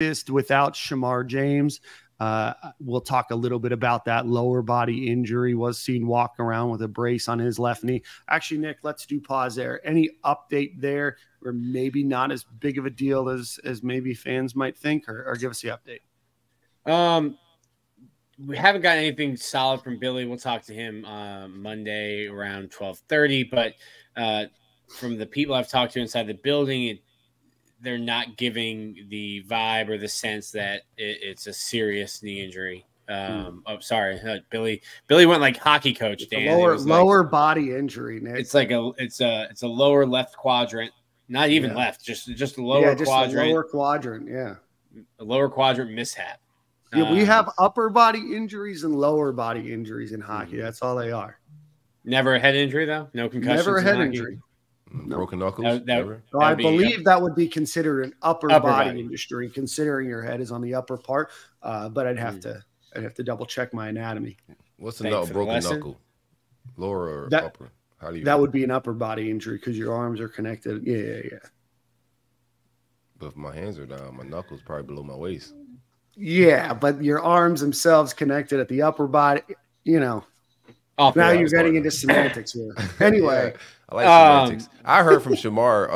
without Shemar James. We'll talk a little bit about that lower body injury. Was seen walking around with a brace on his left knee. Actually, Nick, let's do pause there. Any update there, or maybe not as big of a deal as maybe fans might think, or give us the update? We haven't got anything solid from Billy. We'll talk to him Monday around 12:30. But from the people I've talked to inside the building, they're not giving the vibe or the sense that it's a serious knee injury. Sorry, Billy went like hockey coach. Dan, lower body injury, Nick. It's like it's a lower left quadrant, not even left, just a lower quadrant. A lower quadrant, a lower quadrant mishap. Yeah, we have upper body injuries and lower body injuries in hockey. That's all they are. Never a head injury though. No concussions. Never a head injury. Broken knuckles. I believe that would be considered an upper body injury, considering your head is on the upper part. But I'd have to double check my anatomy. What's the broken knuckle? Lower or upper? How do you? That would be an upper body injury because your arms are connected. Yeah. But if my hands are down, my knuckles probably below my waist. Yeah, but your arms themselves connected at the upper body. Now you're getting into semantics here. Anyway. Yeah. I like semantics. I heard from Shemar,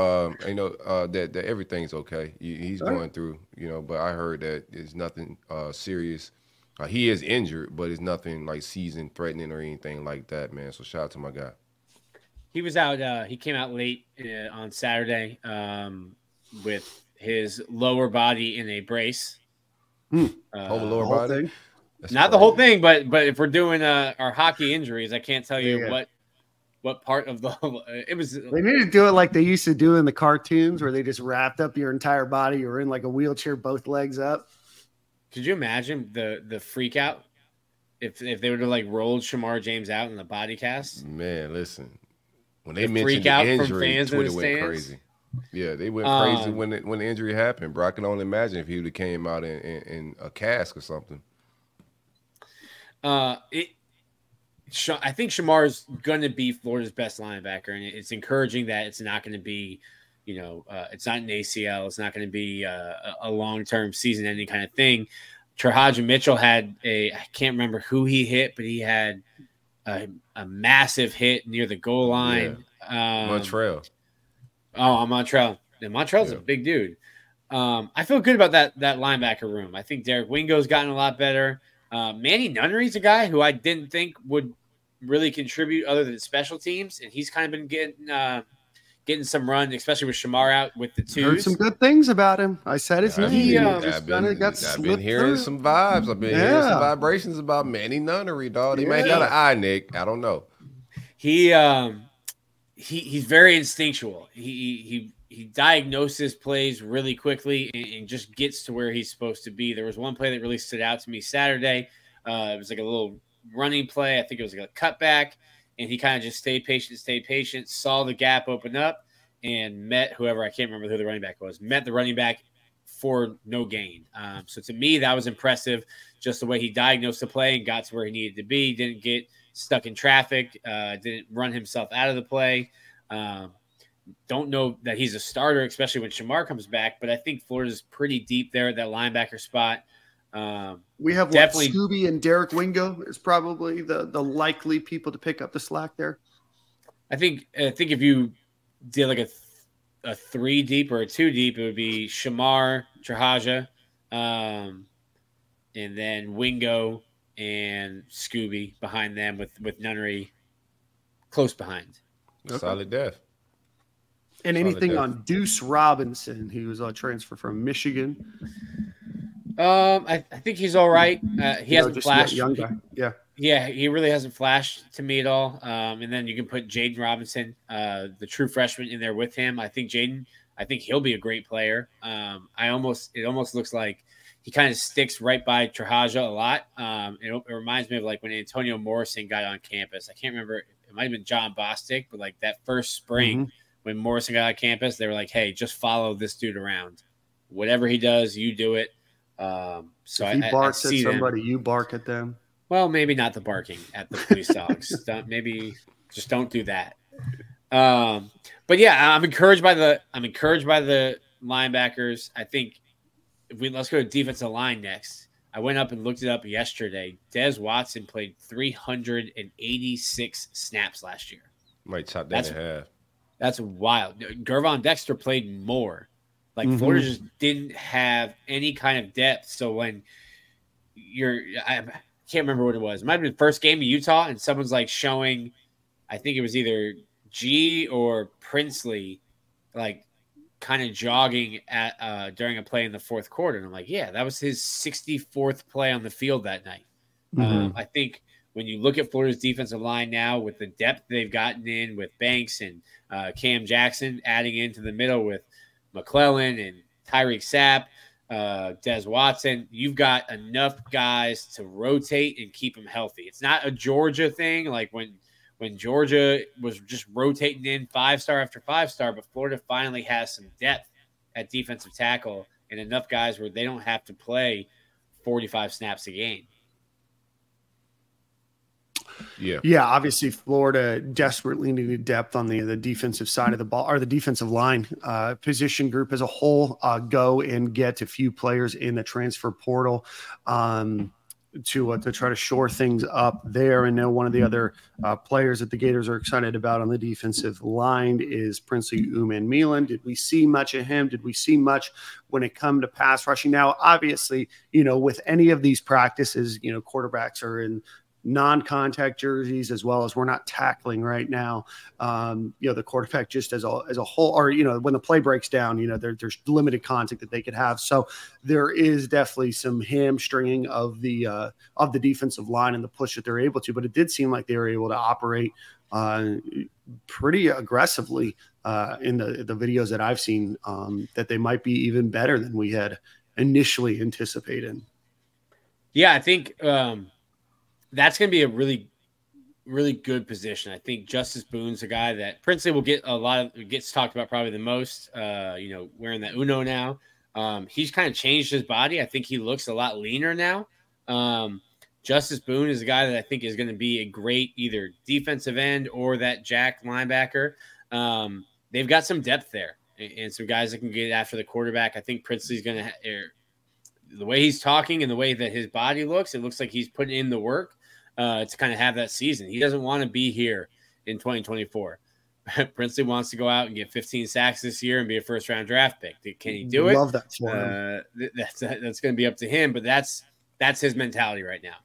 that everything's okay. He's going through, but I heard that it's nothing serious. He is injured, but it's nothing like season threatening or anything like that, man. So shout out to my guy. He was out. He came out late on Saturday with his lower body in a brace. Whole lower body. Not the whole thing, but if we're doing our hockey injuries, I can't tell you what part of it was. They need to do it like they used to do in the cartoons, where they just wrapped up your entire body. You were in like a wheelchair, both legs up. Could you imagine the freak out if they would have like rolled Shemar James out in the body cast? Man, listen, when they mentioned the injury, Twitter went crazy. Yeah, they went crazy when the injury happened, bro. I can only imagine if he would have came out in a cast or something. I think Shemar's going to be Florida's best linebacker, and it's encouraging that it's not going to be, it's not an ACL. It's not going to be a long-term season-ending kind of thing. Trahaja Mitchell had I can't remember who he hit, but he had a massive hit near the goal line. Yeah. Montreal. Montreal. And Montreal's a big dude. I feel good about that linebacker room. I think Derek Wingo's gotten a lot better. Manny Nunnery's a guy who I didn't think would really contribute other than special teams, and he's kind of been getting some run, especially with Shemar out with the twos. Heard some good things about him. I said his name. I've been hearing some vibes. I've been hearing some vibrations about Manny Nunnery, dog. He might got an eye, Nick. I don't know. He's very instinctual. He diagnoses plays really quickly and just gets to where he's supposed to be. There was one play that really stood out to me Saturday. It was like a little running play. I think it was like a cutback, and he kind of just stayed patient, saw the gap open up, and met whoever, I can't remember who the running back was, met the running back for no gain. So to me, that was impressive, just the way he diagnosed the play and got to where he needed to be. Didn't get stuck in traffic, didn't run himself out of the play. Don't know that he's a starter, especially when Shemar comes back, but I think Florida's pretty deep there at that linebacker spot. We have definitely Scooby and Derek Wingo is probably the likely people to pick up the slack there. I think if you did like a 3 deep or a 2 deep, it would be Shemar, Trahaja, and then Wingo and Scooby behind them with Nunnery close behind. Okay. Solid depth. And anything on Deuce Robinson, who was on transfer from Michigan? I think he's all right. He hasn't flashed. Young guy. Yeah, he really hasn't flashed to me at all. And then you can put Jaden Robinson, the true freshman, in there with him. I think he'll be a great player. It almost looks like he kind of sticks right by Trahaja a lot. It reminds me of like when Antonio Morrison got on campus. I can't remember. It might have been John Bostic, but like that first spring when Morrison got on campus, they were like, hey, just follow this dude around. Whatever he does, you do it. So if he barks at somebody, you bark at them. Well, maybe not the barking at the police dogs. Maybe just don't do that. But yeah, I'm encouraged by the linebackers. I think let's go to defensive line next. I went up and looked it up yesterday. Des Watson played 386 snaps last year. Might chop that in half. That's wild. Gervon Dexter played more. Like Florida just didn't have any kind of depth. So when I can't remember what it was. It might have been the first game of Utah, and someone's like showing, I think it was either G or Princely, like kind of jogging at during a play in the fourth quarter. And I'm like, yeah, that was his 64th play on the field that night. I think when you look at Florida's defensive line now with the depth they've gotten in with Banks and Cam Jackson adding into the middle with McClellan and Tyreek Sapp, Des Watson, you've got enough guys to rotate and keep them healthy. It's not a Georgia thing like when Georgia was just rotating in 5-star after 5-star, but Florida finally has some depth at defensive tackle and enough guys where they don't have to play 45 snaps a game. Yeah. Obviously, Florida desperately needed depth on the defensive side of the ball, or the defensive line position group as a whole. Go and get a few players in the transfer portal to try to shore things up there. And now one of the other players that the Gators are excited about on the defensive line is Princely Umanmielen. Did we see much of him? Did we see much when it come to pass rushing? Now, obviously, with any of these practices, quarterbacks are in non-contact jerseys, as well as we're not tackling right now. The quarterback just as a whole, or when the play breaks down, there's limited contact that they could have. So there is definitely some hamstringing of the defensive line and the push that they're able to. But it did seem like they were able to operate pretty aggressively in the videos that I've seen. That they might be even better than we had initially anticipated. Yeah, I think. That's going to be a really, really good position. I think Justice Boone's a guy that Princely will get gets talked about probably the most, wearing that Uno now. He's kind of changed his body. I think he looks a lot leaner now. Justice Boone is a guy that I think is going to be a great either defensive end or that jack linebacker. They've got some depth there and some guys that can get after the quarterback. I think Princely's going to the way he's talking and the way that his body looks, it looks like he's putting in the work to kind of have that season. He doesn't want to be here in 2024. Princely wants to go out and get 15 sacks this year and be a first-round draft pick. Can he do it? Love that for him. That's going to be up to him, but that's his mentality right now.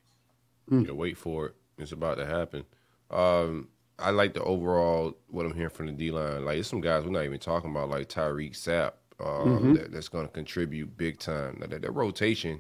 Yeah, wait for it. It's about to happen. I like the overall what I'm hearing from the D-line. Like, there's some guys we're not even talking about, like Tyreek Sapp, that's going to contribute big time. Now, that rotation,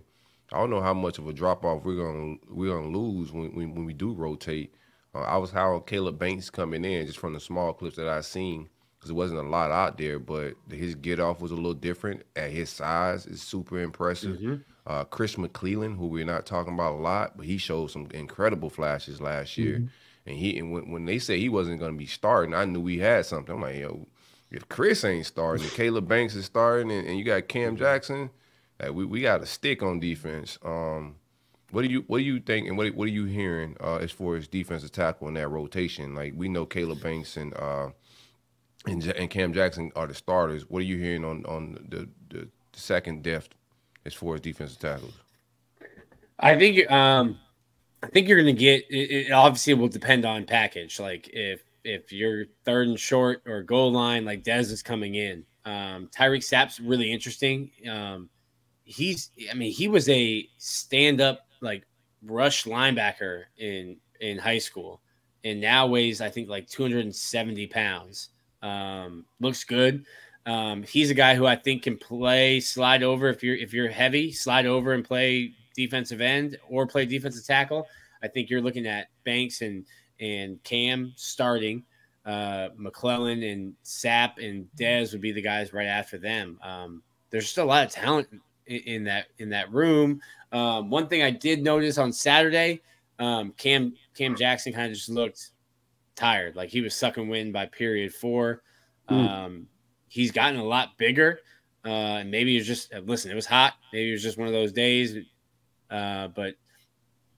I don't know how much of a drop off we're gonna lose when we do rotate. I was high on Caleb Banks coming in just from the small clips that I seen because there wasn't a lot out there, but his get off was a little different at his size. It's super impressive. Chris McClellan, who we're not talking about a lot, but he showed some incredible flashes last year. And when they said he wasn't going to be starting, I knew we had something. I'm like, yo, if Chris ain't starting, and Caleb Banks is starting, and you got Cam Jackson. We got a stick on defense. What do you think, and what are you hearing as far as defensive tackle in that rotation? Like, we know Caleb Banks and Cam Jackson are the starters. What are you hearing on the second depth as far as defensive tackles? I think you're going to get it. Obviously, will depend on package. Like if you're third and short or goal line, like Dez is coming in. Tyreek Sapp's really interesting. He was a stand-up like rush linebacker in high school, and now weighs I think like 270 pounds. Looks good. He's a guy who I think can play slide over if you're heavy, slide over and play defensive end or play defensive tackle. I think you're looking at Banks and Cam starting. McClellan and Sapp and Dez would be the guys right after them. There's just a lot of talent in that room. One thing I did notice on Saturday, Cam Jackson kind of just looked tired, like he was sucking wind by period 4. He's gotten a lot bigger, and maybe it was just it was hot. Maybe it was just one of those days, but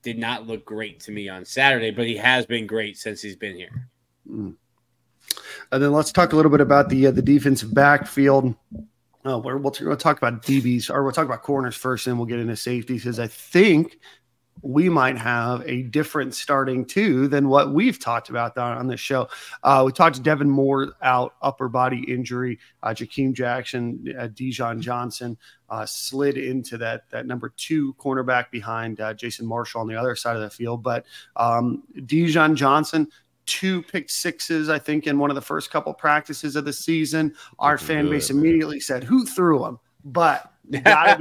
did not look great to me on Saturday. But he has been great since he's been here. And then let's talk a little bit about the defensive backfield. We'll talk about DBs, or we'll talk about corners first, and we'll get into safeties, because I think we might have a different starting two than what we've talked about on this show. We talked Devin Moore out, upper body injury. Jakeem Jackson, Dijon Johnson slid into that number 2 cornerback behind Jason Marshall on the other side of the field. But Dijon Johnson, 2 pick sixes, I think, in one of the first couple practices of the season. Our fan base immediately said, "Who threw him?" But gotta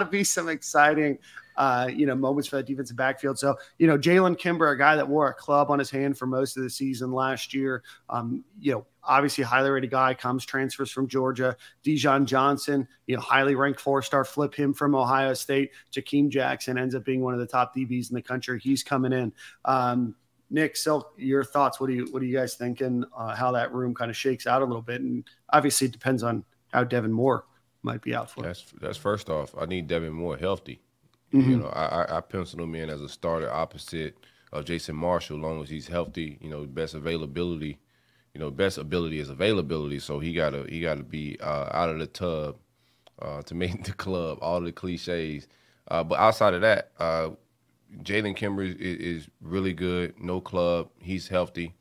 be some exciting moments for that defensive backfield. So, Jalen Kimber, a guy that wore a club on his hand for most of the season last year, obviously a highly rated guy, transfers from Georgia. Dijon Johnson, highly ranked 4-star, flip him from Ohio State. Jakeem Jackson ends up being one of the top DBs in the country. He's coming in. Nick, Silk, your thoughts? What are you guys thinking? How that room kind of shakes out a little bit, and obviously it depends on how Devin Moore might be out for. That's first off. I need Devin Moore healthy. Mm-hmm. I penciled him in as a starter opposite of Jason Marshall, as long as he's healthy. Best availability. Best ability is availability. So he gotta be out of the tub to make the club. All the cliches. But outside of that, Jalen Kimber is really good. No club. He's healthy.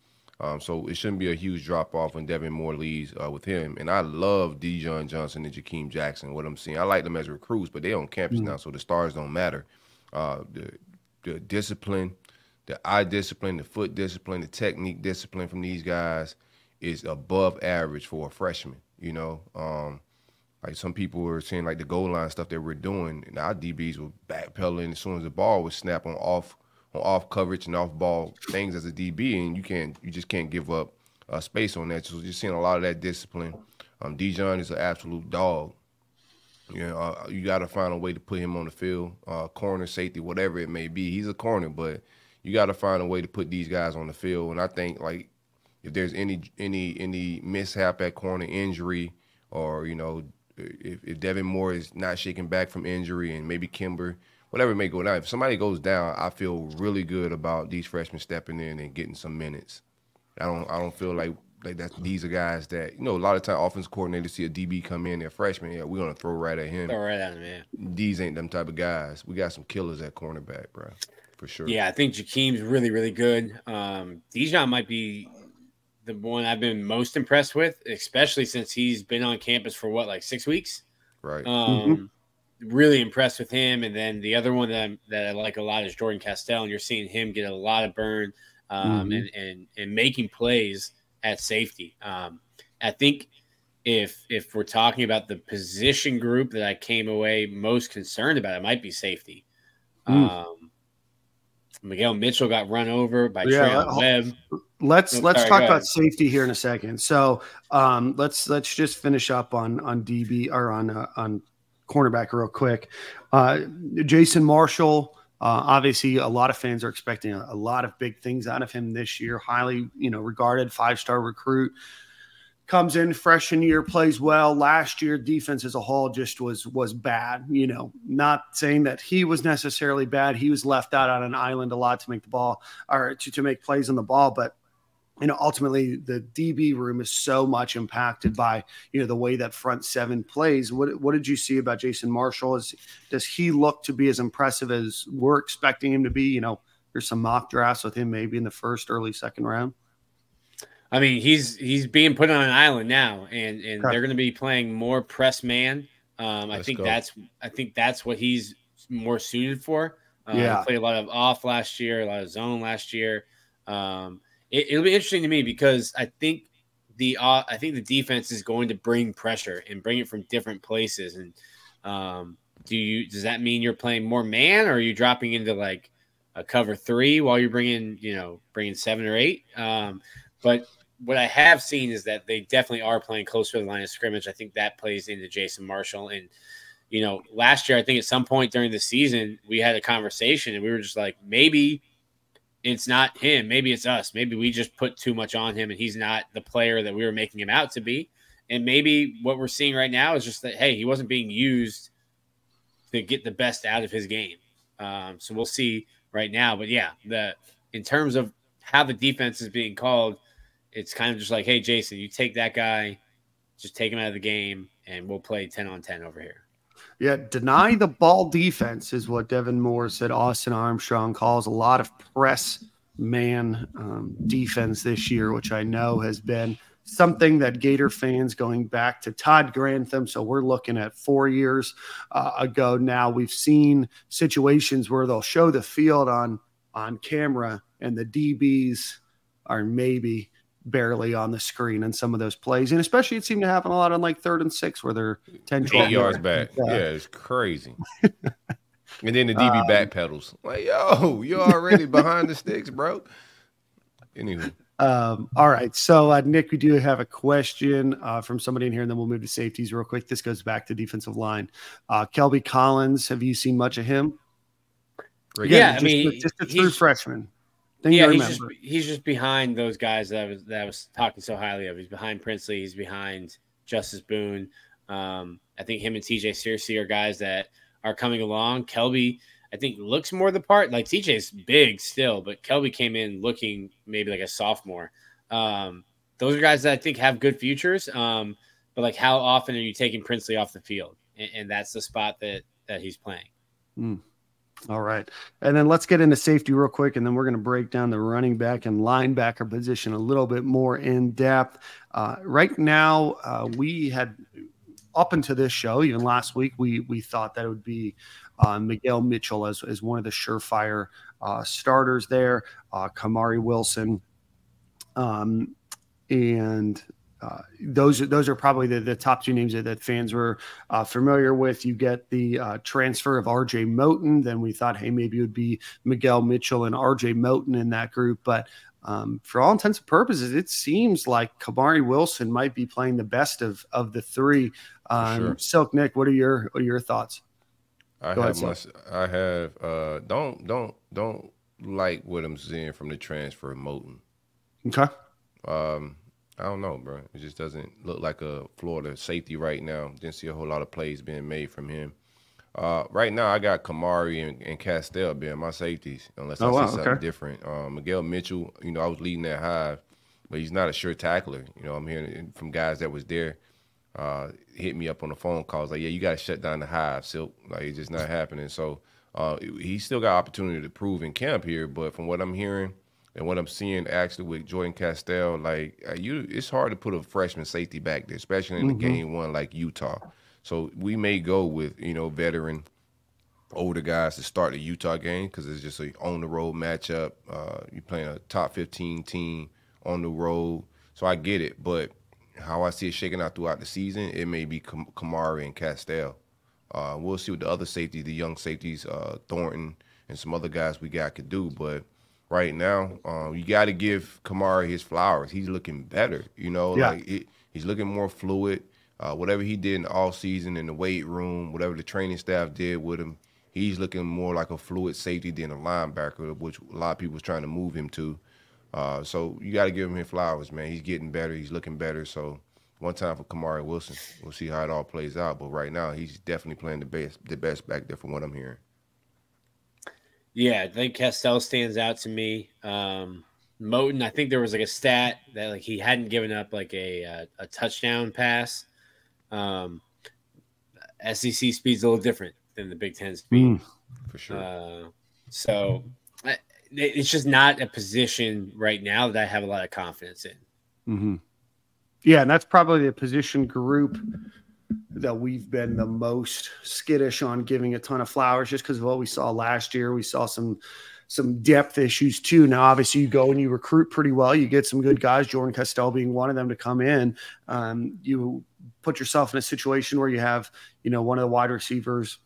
So it shouldn't be a huge drop-off when Devin Moore leaves with him. And I love Dijon Johnson and Jakeem Jackson, what I'm seeing. I like them as recruits, but they're on campus now, so the stars don't matter. The discipline, the eye discipline, the foot discipline, the technique discipline from these guys is above average for a freshman, Like some people were saying, like the goal line stuff that we're doing, and our DBs were backpedaling as soon as the ball was snapped on off coverage and off ball things as a DB, and you just can't give up space on that. So you're seeing a lot of that discipline. Dijon is an absolute dog. You got to find a way to put him on the field, corner, safety, whatever it may be. He's a corner, but you got to find a way to put these guys on the field. And I think like if there's any mishap at corner, injury, or if Devin Moore is not shaking back from injury, and maybe Kimber, whatever may go down. If somebody goes down, I feel really good about these freshmen stepping in and getting some minutes. I don't feel like that. These are guys that a lot of time offensive coordinators see a DB come in, they're freshmen. Yeah, we're gonna throw right at him. Throw right at him, yeah. These ain't them type of guys. We got some killers at cornerback, bro, for sure. Yeah, I think Jakeem's really, really good. Dijon might be the one I've been most impressed with, especially since he's been on campus for like 6 weeks. Right. Really impressed with him. And then the other one that I like a lot is Jordan Castell, and you're seeing him get a lot of burn and making plays at safety. I think if we're talking about the position group that I came away most concerned about, it might be safety. Miguel Mitchell got run over by Treon Webb. Let's talk about safety here in a second. So let's just finish up on DB or on cornerback real quick. Jason Marshall, obviously a lot of fans are expecting a lot of big things out of him this year. Highly, regarded 5-star recruit. Comes in freshman year, plays well. Last year, defense as a whole just was bad. Not saying that he was necessarily bad. He was left out on an island a lot to make the ball or to make plays on the ball. But ultimately the DB room is so much impacted by the way that front seven plays. What did you see about Jason Marshall? Does he look to be as impressive as we're expecting him to be? There's some mock drafts with him maybe in the first, early second round. I mean, he's being put on an island now, and they're going to be playing more press man. I think that's what he's more suited for. He played a lot of off last year, a lot of zone last year. It'll be interesting to me because I think the defense is going to bring pressure and bring it from different places. And does that mean you're playing more man, or are you dropping into like a cover 3 while you're bringing 7 or 8? But what I have seen is that they definitely are playing closer to the line of scrimmage. I think that plays into Jason Marshall. And, last year, I think at some point during the season, we had a conversation and we were just like, maybe it's not him. Maybe it's us. Maybe we just put too much on him and he's not the player that we were making him out to be. And maybe what we're seeing right now is just that, hey, he wasn't being used to get the best out of his game. So we'll see right now. But, yeah, in terms of how the defense is being called, it's kind of just like, hey, Jason, you take that guy just take him out of the game, and we'll play 10-on-10 over here. Yeah, deny the ball defense is what Devin Moore said. Austin Armstrong calls a lot of press man defense this year, which I know has been something that Gator fans going back to Todd Grantham. So we're looking at 4 years ago now. We've seen situations where they'll show the field on camera and the DBs are maybe barely on the screen in some of those plays. And especially it seemed to happen a lot on like 3rd and 6 where they're 10, 12 yards back. Yeah, it's crazy. And then the DB backpedals. Like, yo, you're already behind the sticks, bro. Anyway. All right. So, Nick, we do have a question from somebody in here, and then we'll move to safeties real quick. This goes back to defensive line. Kelby Collins, have you seen much of him? Again, yeah, just a true freshman. Yeah, he's just behind those guys that I was talking so highly of. He's behind Princely. He's behind Justice Boone. I think him and TJ Searcy are guys that are coming along. Kelby, I think, looks more the part. Like, TJ's big still, but Kelby came in looking maybe like a sophomore. Those are guys that I think have good futures. But, like, how often are you taking Princely off the field? And that's the spot that he's playing. All right. And then let's get into safety real quick, and then we're going to break down the running back and linebacker position a little bit more in depth. Right now, we had – up until this show, even last week, we thought that it would be Miguel Mitchell as one of the surefire starters there, Kamari Wilson, and those are probably the top 2 names that fans were familiar with. You get the transfer of RJ Moten. Then we thought, hey, maybe it would be Miguel Mitchell and RJ Moten in that group, but for all intents and purposes, it seems like Kamari Wilson might be playing the best of the 3. Sure. Silk, Nick, what are your thoughts? Don't like what I'm seeing from the transfer of Moten. Okay. I don't know, bro. It just doesn't look like a Florida safety right now. Didn't see a whole lot of plays being made from him. Right now, I got Kamari and Castell being my safeties, unless I see something different. Miguel Mitchell, I was leading that hive, but he's not a sure tackler. I'm hearing from guys that was there hit me up on the phone calls like, yeah, you got to shut down the hive, Silk. Like, it's just not happening. So he's still got opportunity to prove in camp here, but from what I'm hearing and what I'm seeing actually with Jordan Castell, like it's hard to put a freshman safety back there, especially in the game one like Utah. So we may go with, veteran older guys to start the Utah game because it's just an on-the-road matchup. You're playing a top 15 team on the road. So I get it. But how I see it shaking out throughout the season, it may be Kamari and Castell. We'll see what the other safeties, the young safeties, Thornton and some other guys we got could do. But right now, you got to give Kamari his flowers. He's looking better. He's looking more fluid. Whatever he did in the offseason in the weight room, whatever the training staff did with him, he's looking more like a fluid safety than a linebacker, which a lot of people was trying to move him to. So you got to give him his flowers, man. He's getting better. He's looking better. So one time for Kamari Wilson. We'll see how it all plays out. But right now, he's definitely playing the best back there from what I'm hearing. Yeah, I think Castell stands out to me. Moten, I think there was like a stat that like he hadn't given up like a touchdown pass. SEC speed's a little different than the Big Ten speed. For sure. So it's just not a position right now that I have a lot of confidence in. Mm-hmm. Yeah, and that's probably the position group that we've been the most skittish on giving a ton of flowers just because of what we saw last year. We saw some depth issues too. Now, obviously, you go and you recruit pretty well. You get some good guys, Jordan Castell being one of them, to come in. You put yourself in a situation where you have, one of the wide receivers,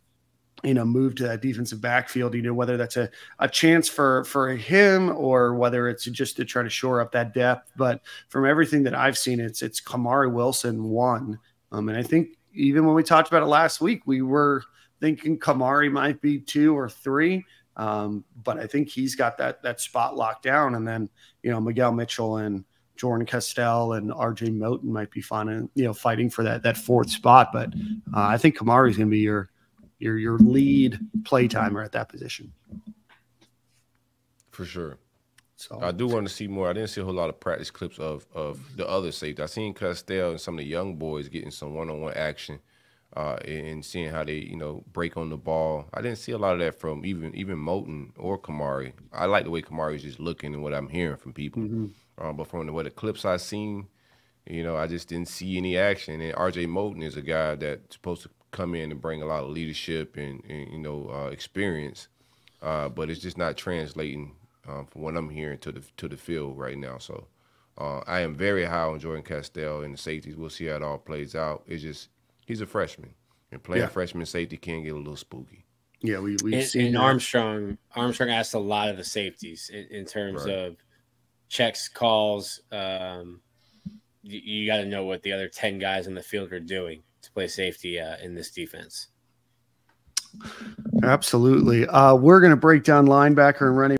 move to that defensive backfield, whether that's a chance for him or whether it's just to try to shore up that depth. But from everything that I've seen, it's Kamari Wilson 1. And I think even when we talked about it last week, we were thinking Kamari might be 2 or 3. But I think he's got that spot locked down. And then, Miguel Mitchell and Jordan Castell and RJ Moten might be fun and, fighting for that 4th spot. But I think Kamari is going to be your lead play timer at that position. For sure. So I do want to see more. I didn't see a whole lot of practice clips of the other safety. I seen Castell and some of the young boys getting some one-on-one action and seeing how they, break on the ball. I didn't see a lot of that from even Moten or Kamari. I like the way Kamari is just looking and what I'm hearing from people. But from the way the clips I seen, I just didn't see any action. And RJ Moten is a guy that's supposed to come in and bring a lot of leadership and experience, but it's just not translating from what I'm hearing to the field right now. So I am very high on Jordan Castell and the safeties. We'll see how it all plays out. It's just he's a freshman, and playing freshman safety can get a little spooky. Yeah, we've seen Armstrong asked a lot of the safeties in terms of checks, calls. You got to know what the other 10 guys in the field are doing to play safety in this defense. Absolutely. We're going to break down linebacker and running